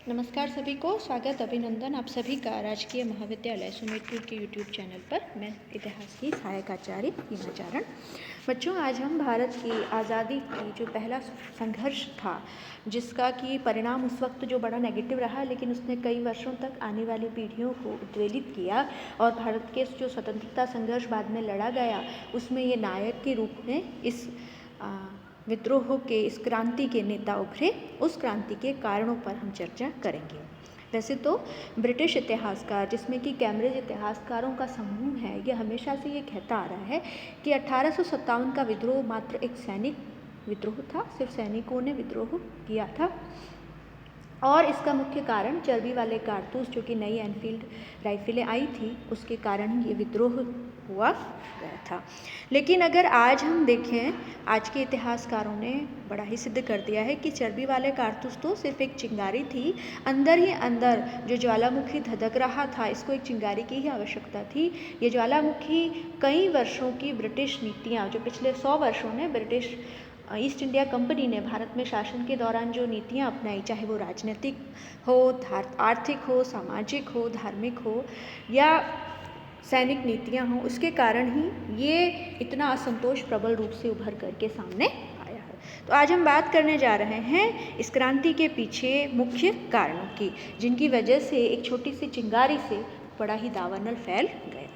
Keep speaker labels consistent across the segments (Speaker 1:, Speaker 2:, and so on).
Speaker 1: नमस्कार सभी को, स्वागत अभिनंदन आप सभी का राजकीय महाविद्यालय सुमेरपुर के यूट्यूब चैनल पर। मैं इतिहास की सहायक आचार्य हीमाचरण। बच्चों, आज हम भारत की आज़ादी की जो पहला संघर्ष था, जिसका कि परिणाम उस वक्त जो बड़ा नेगेटिव रहा, लेकिन उसने कई वर्षों तक आने वाली पीढ़ियों को उद्वेलित किया और भारत के जो स्वतंत्रता संघर्ष बाद में लड़ा गया, उसमें ये नायक के रूप में इस विद्रोह के, इस क्रांति के नेता उभरे। उस क्रांति के कारणों पर हम चर्चा करेंगे। वैसे तो ब्रिटिश इतिहासकार, जिसमें कि कैम्ब्रिज इतिहासकारों का समूह है, यह हमेशा से ये कहता आ रहा है कि 1857 का विद्रोह मात्र एक सैनिक विद्रोह था, सिर्फ सैनिकों ने विद्रोह किया था और इसका मुख्य कारण चर्बी वाले कारतूस, जो कि नई एनफील्ड राइफलें आई थी, उसके कारण ही ये विद्रोह हुआ गया था। लेकिन अगर आज हम देखें, आज के इतिहासकारों ने बड़ा ही सिद्ध कर दिया है कि चर्बी वाले कारतूस तो सिर्फ एक चिंगारी थी। अंदर ही अंदर जो ज्वालामुखी धधक रहा था, इसको एक चिंगारी की ही आवश्यकता थी। ये ज्वालामुखी कई वर्षों की ब्रिटिश नीतियाँ, जो पिछले 100 वर्षों ने ब्रिटिश ईस्ट इंडिया कंपनी ने भारत में शासन के दौरान जो नीतियाँ अपनाई, चाहे वो राजनीतिक हो, आर्थिक हो, सामाजिक हो, धार्मिक हो या सैनिक नीतियाँ हों, उसके कारण ही ये इतना असंतोष प्रबल रूप से उभर करके सामने आया है। तो आज हम बात करने जा रहे हैं इस क्रांति के पीछे मुख्य कारणों की, जिनकी वजह से एक छोटी सी चिंगारी से बड़ा ही दावानल फैल गया।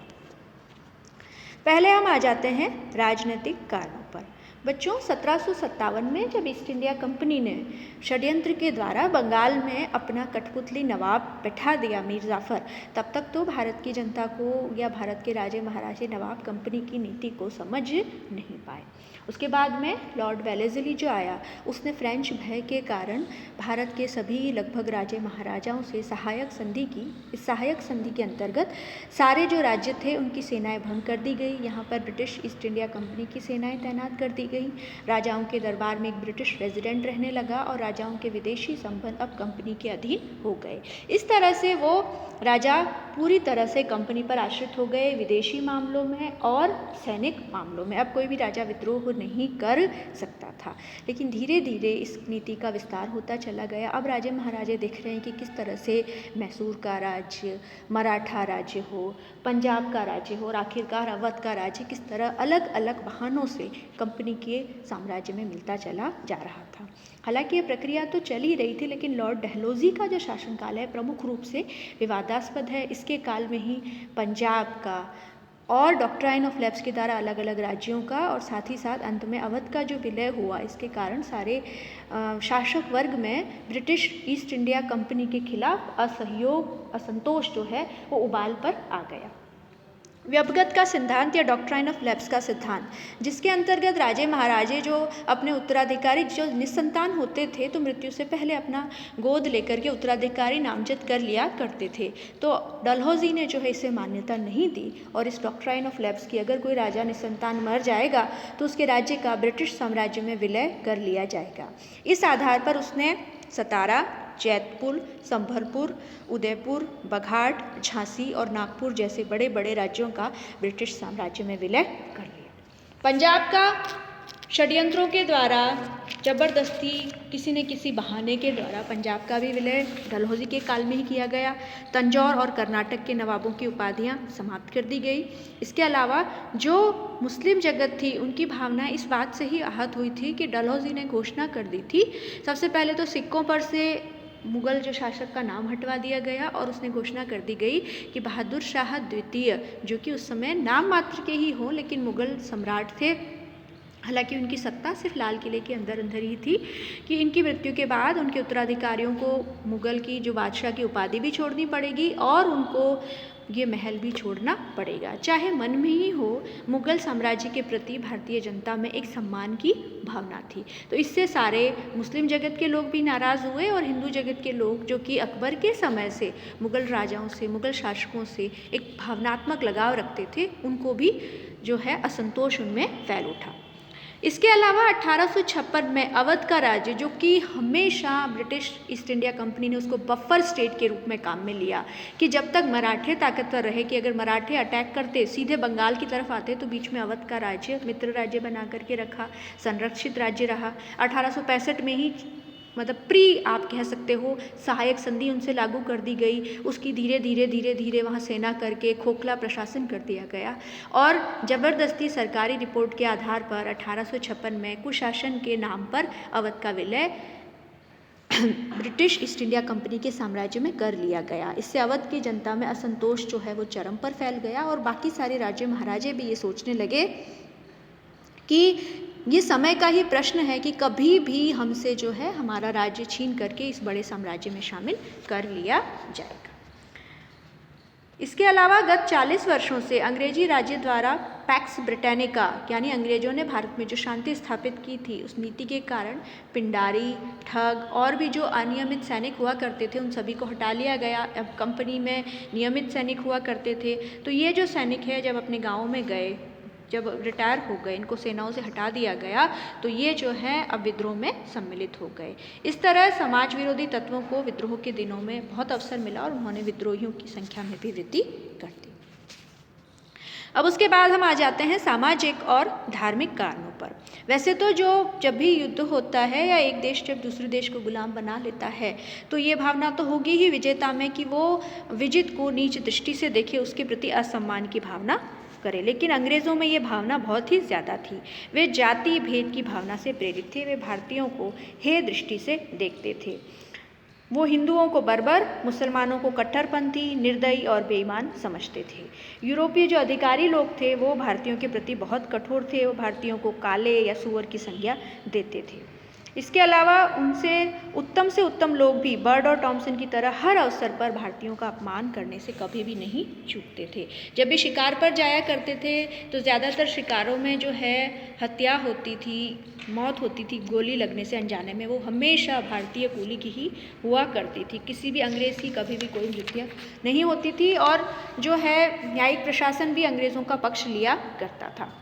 Speaker 1: पहले हम आ जाते हैं राजनीतिक कारणों पर। बच्चों, 1757 में जब ईस्ट इंडिया कंपनी ने षड्यंत्र के द्वारा बंगाल में अपना कठपुतली नवाब बैठा दिया मीर जाफ़र, तब तक तो भारत की जनता को या भारत के राजे महाराजे नवाब कंपनी की नीति को समझ नहीं पाए। उसके बाद में लॉर्ड वेलेस्ली जो आया, उसने फ्रेंच भय के कारण भारत के सभी लगभग राजे महाराजाओं से सहायक संधि की। इस सहायक संधि के अंतर्गत सारे जो राज्य थे उनकी सेनाएं भंग कर दी गई। यहाँ पर ब्रिटिश ईस्ट इंडिया कंपनी की सेनाएं तैनात कर दी गई। राजाओं के दरबार में एक ब्रिटिश रेजिडेंट रहने लगा और राजाओं के विदेशी संबंध अब कंपनी के अधीन हो गए। इस तरह से वो राजा पूरी तरह से कंपनी पर आश्रित हो गए, विदेशी मामलों में और सैनिक मामलों में। अब कोई भी राजा विद्रोह नहीं कर सकता था। लेकिन धीरे धीरे इस नीति का विस्तार होता चला गया। अब राजे महाराजे देख रहे हैं कि किस तरह से मैसूर का राज्य, मराठा राज्य हो, पंजाब का राज्य हो और आखिरकार अवध का राज्य किस तरह अलग अलग बहानों से कंपनी के साम्राज्य में मिलता चला जा रहा था। हालांकि ये प्रक्रिया तो चल ही रही थी, लेकिन लॉर्ड डलहौजी का जो शासनकाल है प्रमुख रूप से विवादास्पद है। इसके काल में ही पंजाब का और डॉक्ट्राइन ऑफ लैप्स के द्वारा अलग अलग राज्यों का और साथ ही साथ अंत में अवध का जो विलय हुआ, इसके कारण सारे शासक वर्ग में ब्रिटिश ईस्ट इंडिया कंपनी के खिलाफ असहयोग, असंतोष जो है वो उबाल पर आ गया। व्यवगत का सिद्धांत या डॉक्ट्राइन ऑफ लैप्स का सिद्धांत, जिसके अंतर्गत राजे महाराजे जो अपने उत्तराधिकारी, जो निस्संतान होते थे तो मृत्यु से पहले अपना गोद लेकर के उत्तराधिकारी नामजद कर लिया करते थे, तो डलहौजी ने जो है इसे मान्यता नहीं दी और इस डॉक्ट्राइन ऑफ लैप्स की, अगर कोई राजा निस्संतान मर जाएगा तो उसके राज्य का ब्रिटिश साम्राज्य में विलय कर लिया जाएगा। इस आधार पर उसने सतारा, जैतपुर, संभलपुर, उदयपुर, बघाट, झांसी और नागपुर जैसे बड़े बड़े राज्यों का ब्रिटिश साम्राज्य में विलय कर लिया। पंजाब का षड्यंत्रों के द्वारा जबरदस्ती किसी न किसी बहाने के द्वारा पंजाब का भी विलय डलहौजी के काल में ही किया गया। तंजौर और कर्नाटक के नवाबों की उपाधियां समाप्त कर दी गई। इसके अलावा जो मुस्लिम जगत थी, उनकी भावनाएं इस बात से ही आहत हुई थी कि डलहौजी ने घोषणा कर दी थी, सबसे पहले तो सिक्कों पर से मुगल जो शासक का नाम हटवा दिया गया और उसने घोषणा कर दी गई कि बहादुर शाह द्वितीय, जो कि उस समय नाम मात्र के ही हों लेकिन मुगल सम्राट थे, हालांकि उनकी सत्ता सिर्फ लाल किले के अंदर अंदर ही थी, कि इनकी मृत्यु के बाद उनके उत्तराधिकारियों को मुगल की जो बादशाह की उपाधि भी छोड़नी पड़ेगी और उनको ये महल भी छोड़ना पड़ेगा। चाहे मन में ही हो, मुगल साम्राज्य के प्रति भारतीय जनता में एक सम्मान की भावना थी। तो इससे सारे मुस्लिम जगत के लोग भी नाराज़ हुए और हिंदू जगत के लोग, जो कि अकबर के समय से मुगल राजाओं से, मुगल शासकों से एक भावनात्मक लगाव रखते थे, उनको भी जो है असंतोष उनमें फैल उठा। इसके अलावा 1856 में अवध का राज्य, जो कि हमेशा ब्रिटिश ईस्ट इंडिया कंपनी ने उसको बफर स्टेट के रूप में काम में लिया, कि जब तक मराठे ताकतवर रहे, कि अगर मराठे अटैक करते, सीधे बंगाल की तरफ आते, तो बीच में अवध का राज्य मित्र राज्य बना करके रखा, संरक्षित राज्य रहा। 1865 में ही मतलब आप कह सकते हो सहायक संधि उनसे लागू कर दी गई। उसकी धीरे धीरे वहाँ सेना करके खोखला प्रशासन कर दिया गया और ज़बरदस्ती सरकारी रिपोर्ट के आधार पर 1856 में कुशासन के नाम पर अवध का विलय ब्रिटिश ईस्ट इंडिया कंपनी के साम्राज्य में कर लिया गया। इससे अवध की जनता में असंतोष जो है वो चरम पर फैल गया और बाकी सारे राज्य महाराजे भी ये सोचने लगे कि ये समय का ही प्रश्न है कि कभी भी हमसे जो है हमारा राज्य छीन करके इस बड़े साम्राज्य में शामिल कर लिया जाएगा। इसके अलावा गत 40 वर्षों से अंग्रेजी राज्य द्वारा पैक्स ब्रिटानिका यानी अंग्रेजों ने भारत में जो शांति स्थापित की थी उस नीति के कारण पिंडारी, ठग और भी जो अनियमित सैनिक हुआ करते थे उन सभी को हटा लिया गया। अब कंपनी में नियमित सैनिक हुआ करते थे, तो ये जो सैनिक है जब अपने गाँव में गए, जब रिटायर हो गए, इनको सेनाओं से हटा दिया गया, तो ये जो है अब विद्रोह में सम्मिलित हो गए। इस तरह समाज विरोधी तत्वों को विद्रोह के दिनों में बहुत अवसर मिला और उन्होंने विद्रोहियों की संख्या में भी वृद्धि कर दी। अब उसके बाद हम आ जाते हैं सामाजिक और धार्मिक कारणों पर। वैसे तो जब भी युद्ध होता है या एक देश जब दूसरे देश को गुलाम बना लेता है तो ये भावना तो होगी ही विजेता में कि वो विजित को नीच दृष्टि से देखे, उसके प्रति असम्मान की भावना करे। लेकिन अंग्रेज़ों में ये भावना बहुत ही ज़्यादा थी। वे जाति भेद की भावना से प्रेरित थे। वे भारतीयों को हे दृष्टि से देखते थे। वो हिंदुओं को बर्बर, मुसलमानों को कट्टरपंथी, निर्दयी और बेईमान समझते थे। यूरोपीय जो अधिकारी लोग थे वो भारतीयों के प्रति बहुत कठोर थे। वो भारतीयों को काले या सूअर की संज्ञा देते थे। इसके अलावा उनसे से उत्तम लोग भी बर्ड और टॉमसन की तरह हर अवसर पर भारतीयों का अपमान करने से कभी भी नहीं चूकते थे। जब भी शिकार पर जाया करते थे तो ज़्यादातर शिकारों में जो है हत्या होती थी, मौत होती थी गोली लगने से अनजाने में, वो हमेशा भारतीय कूली की ही हुआ करती थी। किसी भी अंग्रेज़ की कभी भी कोई मृत्यु नहीं होती थी और जो है न्यायिक प्रशासन भी अंग्रेज़ों का पक्ष लिया करता था।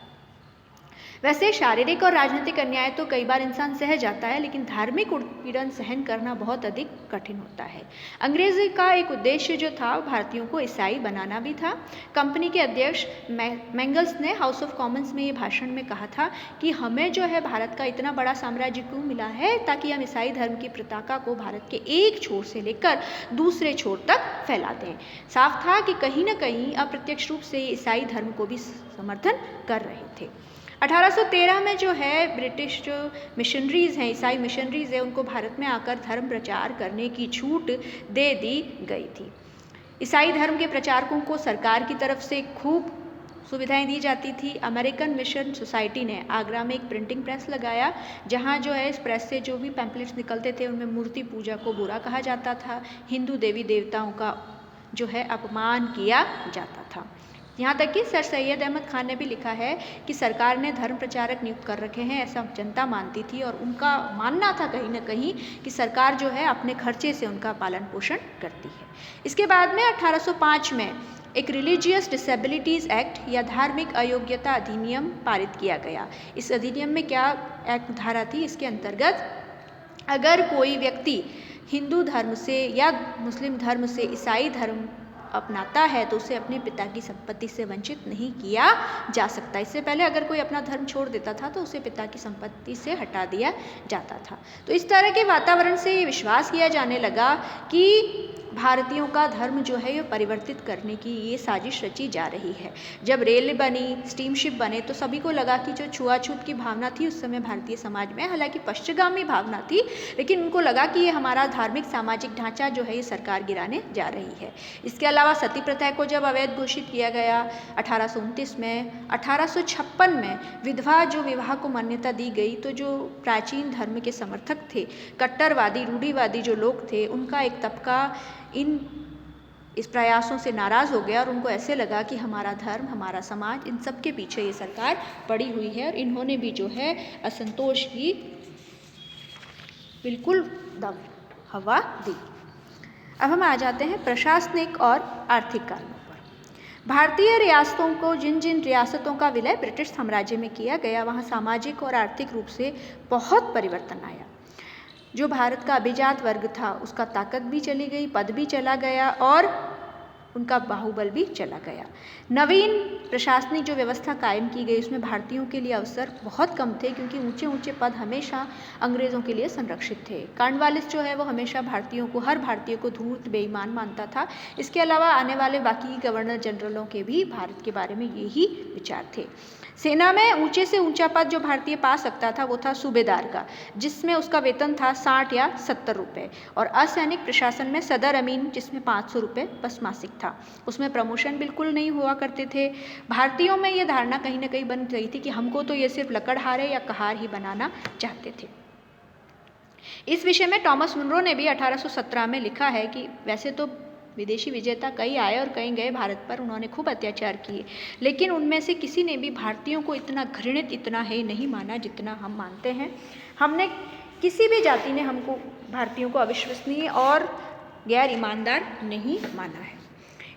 Speaker 1: वैसे शारीरिक और राजनीतिक अन्याय तो कई बार इंसान सह जाता है, लेकिन धार्मिक उत्पीड़न सहन करना बहुत अधिक कठिन होता है। अंग्रेजी का एक उद्देश्य जो था भारतीयों को ईसाई बनाना भी था। कंपनी के अध्यक्ष मैंगल्स ने हाउस ऑफ कॉमन्स में ये भाषण में कहा था कि हमें जो है भारत का इतना बड़ा साम्राज्य क्यों मिला है, ताकि हम ईसाई धर्म की पताका को भारत के एक छोर से लेकर दूसरे छोर तक फैला दें। साफ था कि कहीं न कहीं अप्रत्यक्ष रूप से ईसाई धर्म को भी समर्थन कर रहे थे। 1813 में जो है ब्रिटिश जो मिशनरीज़ हैं, ईसाई मिशनरीज़ हैं, उनको भारत में आकर धर्म प्रचार करने की छूट दे दी गई थी। ईसाई धर्म के प्रचारकों को सरकार की तरफ से खूब सुविधाएं दी जाती थी। अमेरिकन मिशन सोसाइटी ने आगरा में एक प्रिंटिंग प्रेस लगाया, जहां जो है इस प्रेस से जो भी पैम्पलेट्स निकलते थे उनमें मूर्ति पूजा को बुरा कहा जाता था, हिंदू देवी देवताओं का जो है अपमान किया जाता था। यहाँ तक कि सर सैयद अहमद खान ने भी लिखा है कि सरकार ने धर्म प्रचारक नियुक्त कर रखे हैं, ऐसा जनता मानती थी और उनका मानना था कहीं न कहीं कि सरकार जो है अपने खर्चे से उनका पालन पोषण करती है। इसके बाद में 1805 में एक रिलीजियस डिसेबिलिटीज़ एक्ट या धार्मिक अयोग्यता अधिनियम पारित किया गया। इस अधिनियम में क्या एक धारा थी, इसके अंतर्गत अगर कोई व्यक्ति हिंदू धर्म से या मुस्लिम धर्म से ईसाई धर्म अपनाता है तो उसे अपने पिता की संपत्ति से वंचित नहीं किया जा सकता। इससे पहले अगर कोई अपना धर्म छोड़ देता था तो उसे पिता की संपत्ति से हटा दिया जाता था। तो इस तरह के वातावरण से ये विश्वास किया जाने लगा कि भारतीयों का धर्म जो है ये परिवर्तित करने की ये साजिश रची जा रही है। जब रेल बनी, स्टीमशिप बने, तो सभी को लगा कि जो छुआछूत की भावना थी उस समय भारतीय समाज में, हालांकि पश्चिमगामी भावना थी, लेकिन उनको लगा कि ये हमारा धार्मिक सामाजिक ढांचा जो है ये सरकार गिराने जा रही है। इसके अलावा सती प्रथा को जब अवैध घोषित किया गया 1829 में, 1856 में विधवा जो विवाह को मान्यता दी गई, तो जो प्राचीन धर्म के समर्थक थे, कट्टरवादी रूढ़िवादी जो लोग थे, उनका एक तबका इस प्रयासों से नाराज़ हो गया और उनको ऐसे लगा कि हमारा धर्म, हमारा समाज, इन सब के पीछे ये सरकार पड़ी हुई है और इन्होंने भी जो है असंतोष की बिल्कुल दम हवा दी। अब हम आ जाते हैं प्रशासनिक और आर्थिक कारणों पर। भारतीय रियासतों को जिन रियासतों का विलय ब्रिटिश साम्राज्य में किया गया, वहाँ सामाजिक और आर्थिक रूप से बहुत परिवर्तन आया। जो भारत का अभिजात वर्ग था उसका ताकत भी चली गई, पद भी चला गया और उनका बाहुबल भी चला गया। नवीन प्रशासनिक जो व्यवस्था कायम की गई उसमें भारतीयों के लिए अवसर बहुत कम थे, क्योंकि ऊंचे ऊंचे पद हमेशा अंग्रेज़ों के लिए संरक्षित थे। कॉर्नवालिस जो है वो हमेशा भारतीयों को, हर भारतीय को धूर्त बेईमान मानता था। इसके अलावा आने वाले बाकी गवर्नर जनरलों के भी भारत के बारे में यही विचार थे। सेना में ऊंचे से ऊंचा पद जो भारतीय पा सकता था वो था सूबेदार का, जिसमें उसका वेतन था 60 या 70 रुपये, और असैनिक प्रशासन में सदर अमीन, जिसमें 500 रुपये बस मासिक था। उसमें प्रमोशन बिल्कुल नहीं हुआ करते थे। भारतीयों में ये धारणा कहीं ना कहीं बन गई थी कि हमको तो ये सिर्फ लकड़हारे या कहार ही बनाना चाहते थे। इस विषय में टॉमस मुनरो ने भी 1817 में लिखा है कि वैसे तो विदेशी विजेता कई आए और कई गए भारत पर, उन्होंने खूब अत्याचार किए, लेकिन उनमें से किसी ने भी भारतीयों को इतना घृणित, इतना है नहीं माना जितना हम मानते हैं। हमने किसी भी जाति ने हमको, भारतीयों को अविश्वसनीय और गैर ईमानदार नहीं माना है।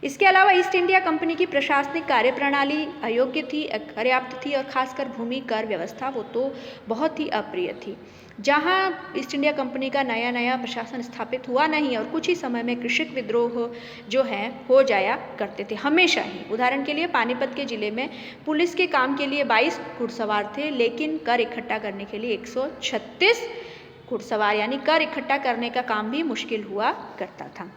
Speaker 1: इसके अलावा ईस्ट इंडिया कंपनी की प्रशासनिक कार्यप्रणाली अयोग्य थी, अपर्याप्त थी, और खासकर भूमि कर व्यवस्था वो तो बहुत ही अप्रिय थी। जहां ईस्ट इंडिया कंपनी का नया नया प्रशासन स्थापित हुआ नहीं और कुछ ही समय में कृषक विद्रोह जो है हो जाया करते थे हमेशा ही। उदाहरण के लिए पानीपत के जिले में पुलिस के काम के लिए 22 घुड़सवार थे, लेकिन कर इकट्ठा करने के लिए 136 घुड़सवार, यानी कर इकट्ठा करने का काम भी मुश्किल हुआ करता था।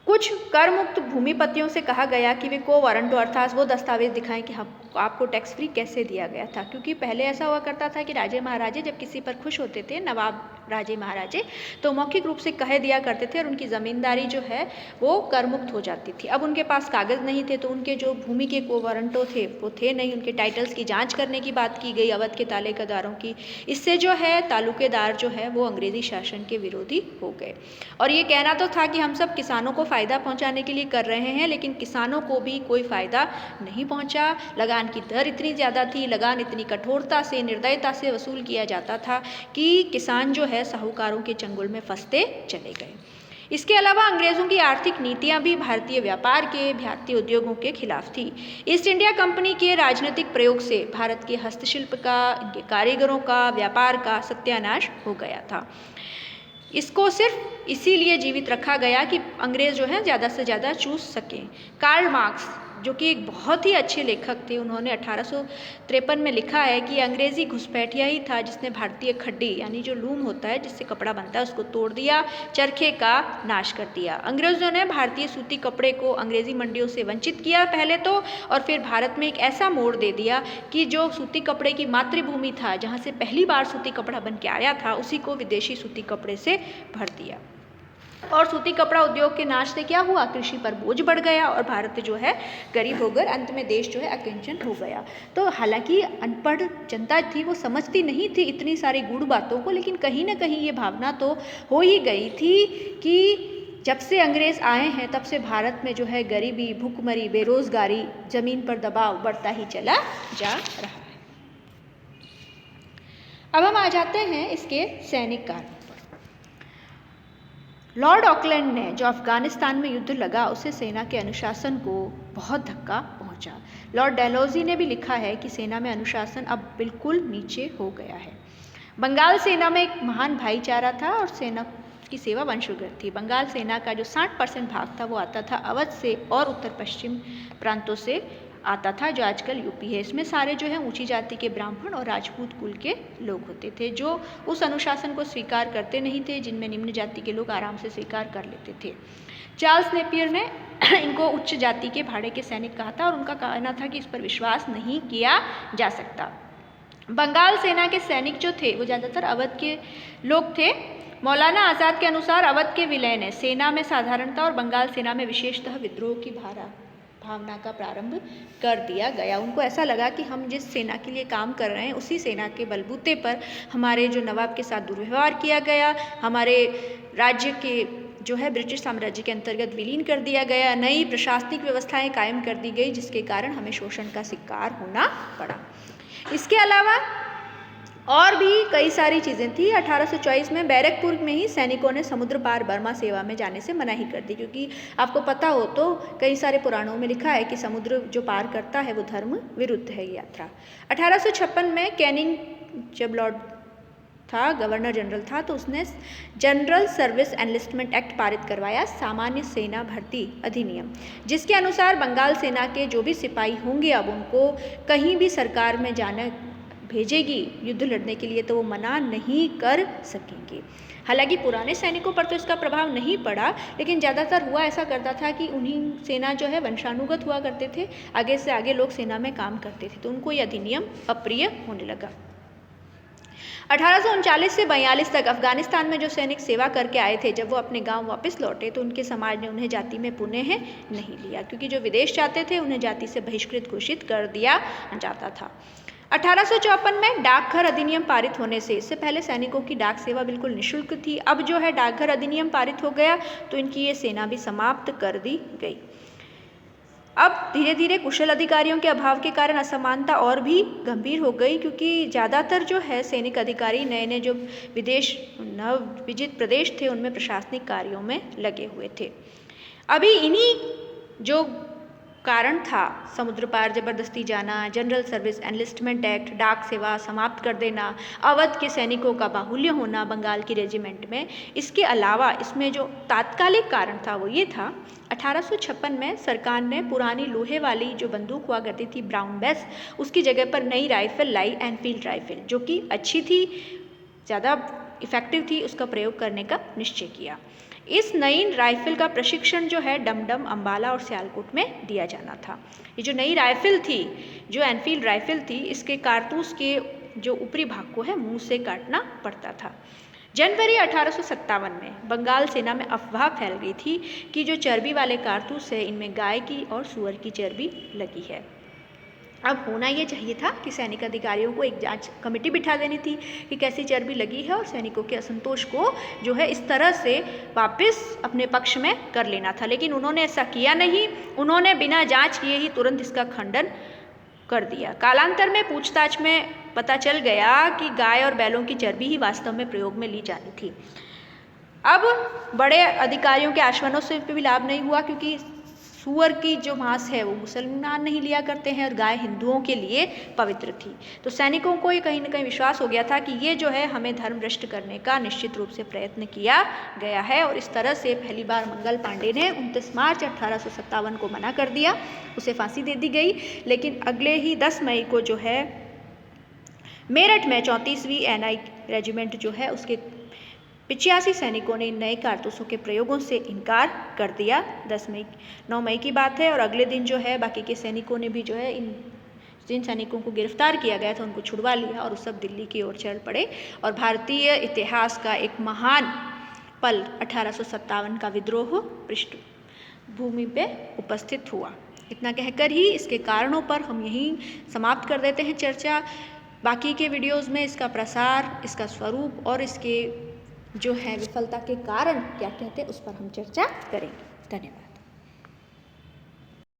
Speaker 1: कुछ कर मुक्त भूमिपतियों से कहा गया कि वे को वारंटो अर्थात वो दस्तावेज दिखाएं कि हम आपको टैक्स फ्री कैसे दिया गया था, क्योंकि पहले ऐसा हुआ करता था कि राजे महाराजे जब किसी पर खुश होते थे, नवाब राजे महाराजे, तो मौखिक रूप से कह दिया करते थे और उनकी ज़मींदारी जो है वो कर मुक्त हो जाती थी। अब उनके पास कागज़ नहीं थे, तो उनके जो भूमि के को वारंटो थे वो थे नहीं। उनके टाइटल्स की जाँच करने की बात की गई, अवध के तालुकेदारों की। इससे जो है तालुकेदार जो है वो अंग्रेज़ी शासन के विरोधी हो गए, और ये कहना तो था कि हम सब किसानों को फ़ायदा पहुंचाने के लिए कर रहे हैं, लेकिन किसानों को भी कोई फ़ायदा नहीं पहुंचा। लगान की दर इतनी ज़्यादा थी, लगान इतनी कठोरता से, निर्दयता से वसूल किया जाता था कि किसान जो है साहूकारों के चंगुल में फंसते चले गए। इसके अलावा अंग्रेज़ों की आर्थिक नीतियां भी भारतीय व्यापार के, भारतीय उद्योगों के खिलाफ थी। ईस्ट इंडिया कंपनी के राजनीतिक प्रयोग से भारत के हस्तशिल्प का, इनके कारीगरों का, व्यापार का सत्यानाश हो गया था। इसको सिर्फ इसीलिए जीवित रखा गया कि अंग्रेज़ जो है ज़्यादा से ज़्यादा चूस सकें। कार्ल मार्क्स जो कि एक बहुत ही अच्छे लेखक थे, उन्होंने 1853 में लिखा है कि अंग्रेज़ी घुसपैठिया ही था जिसने भारतीय खड्डी, यानी जो लूम होता है जिससे कपड़ा बनता है, उसको तोड़ दिया, चरखे का नाश कर दिया। अंग्रेज़ों ने भारतीय सूती कपड़े को अंग्रेज़ी मंडियों से वंचित किया पहले तो, और फिर भारत में एक ऐसा मोड़ दे दिया कि जो सूती कपड़े की मातृभूमि था, जहाँ से पहली बार सूती कपड़ा बन के आया था, उसी को विदेशी सूती कपड़े से भर दिया। और सूती कपड़ा उद्योग के नाश से क्या हुआ, कृषि पर बोझ बढ़ गया और भारत जो है गरीब होकर अंत में देश जो है अकिंचन हो गया। तो हालांकि अनपढ़ जनता थी, वो समझती नहीं थी इतनी सारी गूढ़ बातों को, लेकिन कहीं ना कहीं ये भावना तो हो ही गई थी कि जब से अंग्रेज़ आए हैं तब से भारत में जो है गरीबी, भूखमरी, बेरोजगारी, ज़मीन पर दबाव बढ़ता ही चला जा रहा है। अब हम आ जाते हैं इसके सैनिक कारणों। लॉर्ड ऑकलैंड ने जो अफगानिस्तान में युद्ध लगा उससे सेना के अनुशासन को बहुत धक्का पहुंचा। लॉर्ड डलहौजी ने भी लिखा है कि सेना में अनुशासन अब बिल्कुल नीचे हो गया है। बंगाल सेना में एक महान भाईचारा था और सेना की सेवा वंशगत थी। बंगाल सेना का जो 60% भाग था वो आता था अवध से और उत्तर पश्चिम प्रांतों से आता था, जो आजकल यूपी है। इसमें सारे जो है ऊंची जाति के ब्राह्मण और राजपूत कुल के लोग होते थे, जो उस अनुशासन को स्वीकार करते नहीं थे, जिनमें निम्न जाति के लोग आराम से स्वीकार कर लेते थे। चार्ल्स नेपियर ने इनको उच्च जाति के भाड़े के सैनिक कहा था और उनका कहना था कि इस पर विश्वास नहीं किया जा सकता। बंगाल सेना के सैनिक जो थे वो ज़्यादातर अवध के लोग थे। मौलाना आज़ाद के अनुसार अवध के विलय ने सेना में साधारणता और बंगाल सेना में विशेषतः विद्रोह की भावना का प्रारंभ कर दिया गया। उनको ऐसा लगा कि हम जिस सेना के लिए काम कर रहे हैं उसी सेना के बलबूते पर हमारे जो नवाब के साथ दुर्व्यवहार किया गया, हमारे राज्य के जो है ब्रिटिश साम्राज्य के अंतर्गत विलीन कर दिया गया, नई प्रशासनिक व्यवस्थाएं कायम कर दी गई, जिसके कारण हमें शोषण का शिकार होना पड़ा। इसके अलावा और भी कई सारी चीज़ें थी। 1824 में बैरकपुर में ही सैनिकों ने समुद्र पार बर्मा सेवा में जाने से मनाही कर दी, क्योंकि आपको पता हो तो कई सारे पुराणों में लिखा है कि समुद्र जो पार करता है वो धर्म विरुद्ध है यात्रा। 1856 में कैनिंग जब लॉर्ड था, गवर्नर जनरल था, तो उसने जनरल सर्विस एनलिस्टमेंट एक्ट पारित करवाया, सामान्य सेना भर्ती अधिनियम, जिसके अनुसार बंगाल सेना के जो भी सिपाही होंगे अब उनको कहीं भी सरकार में जाना भेजेगी युद्ध लड़ने के लिए तो वो मना नहीं कर सकेंगे। हालांकि पुराने सैनिकों पर तो इसका प्रभाव नहीं पड़ा, लेकिन ज़्यादातर हुआ ऐसा करता था कि उन्हीं सेना जो है वंशानुगत हुआ करते थे, आगे से आगे लोग सेना में काम करते थे, तो उनको ये अधिनियम अप्रिय होने लगा। 1839 से 42 तक अफगानिस्तान में जो सैनिक सेवा करके आए थे, जब वो अपने गांव वापस लौटे तो उनके समाज ने उन्हें जाति में पुनः नहीं लिया, क्योंकि जो विदेश जाते थे उन्हें जाति से बहिष्कृत घोषित कर दिया जाता था। 1854 में डाकघर अधिनियम पारित होने से, इससे पहले सैनिकों की डाक सेवा बिल्कुल निःशुल्क थी, अब जो है डाकघर अधिनियम पारित हो गया तो इनकी ये सेना भी समाप्त कर दी गई। अब धीरे धीरे कुशल अधिकारियों के अभाव के कारण असमानता और भी गंभीर हो गई, क्योंकि ज़्यादातर जो है सैनिक अधिकारी नए नए जो विदेश नव विजित प्रदेश थे उनमें प्रशासनिक कार्यों में लगे हुए थे। अभी इन्हीं जो कारण था, समुद्र पार जबरदस्ती जाना, जनरल सर्विस एनलिस्टमेंट एक्ट, डाक सेवा समाप्त कर देना, अवध के सैनिकों का बाहुल्य होना बंगाल की रेजिमेंट में, इसके अलावा इसमें जो तात्कालिक कारण था वो ये था, 1856 में सरकार ने पुरानी लोहे वाली जो बंदूक हुआ करती थी ब्राउन बेस, उसकी जगह पर नई राइफल लाई, एनफील्ड राइफल, जो कि अच्छी थी, ज़्यादा इफेक्टिव थी, उसका प्रयोग करने का निश्चय किया। इस नई राइफल का प्रशिक्षण जो है डमडम, अंबाला और सियालकोट में दिया जाना था। ये जो नई राइफल थी, जो एनफील्ड राइफल थी, इसके कारतूस के जो ऊपरी भाग को है मुंह से काटना पड़ता था। जनवरी 1857 में बंगाल सेना में अफवाह फैल गई थी कि जो चर्बी वाले कारतूस है इनमें गाय की और सूअर की चर्बी लगी है। अब होना ये चाहिए था कि सैनिक अधिकारियों को एक जांच कमेटी बिठा देनी थी कि कैसी चर्बी लगी है और सैनिकों के असंतोष को जो है इस तरह से वापस अपने पक्ष में कर लेना था, लेकिन उन्होंने ऐसा किया नहीं। उन्होंने बिना जांच किए ही तुरंत इसका खंडन कर दिया। कालांतर में पूछताछ में पता चल गया कि गाय और बैलों की चर्बी ही वास्तव में प्रयोग में ली जानी थी। अब बड़े अधिकारियों के आश्वासनों से भी लाभ नहीं हुआ, क्योंकि सूअर की जो मांस है वो मुसलमान नहीं लिया करते हैं और गाय हिंदुओं के लिए पवित्र थी। तो सैनिकों को ये कहीं न कहीं विश्वास हो गया था कि ये जो है हमें धर्म भ्रष्ट करने का निश्चित रूप से प्रयत्न किया गया है, और इस तरह से पहली बार मंगल पांडे ने 29 मार्च 1857 को मना कर दिया, उसे फांसी दे दी गई। लेकिन अगले ही 10 मई को जो है मेरठ में 34वीं NI रेजिमेंट जो है उसके 85 सैनिकों ने नए कारतूसों के प्रयोगों से इनकार कर दिया। 9 मई की बात है, और अगले दिन जो है बाकी के सैनिकों ने भी जो है जिन सैनिकों को गिरफ्तार किया गया था उनको छुड़वा लिया और सब दिल्ली की ओर चल पड़े। और भारतीय इतिहास का एक महान पल 1857 का विद्रोह पृष्ठभूमि पे उपस्थित हुआ। इतना कहकर ही इसके कारणों पर हम यहीं समाप्त कर देते हैं चर्चा। बाकी के वीडियोज़ में इसका प्रसार, इसका स्वरूप और इसके जो है विफलता के कारण क्या कहते हैं उस पर हम चर्चा करेंगे। धन्यवाद।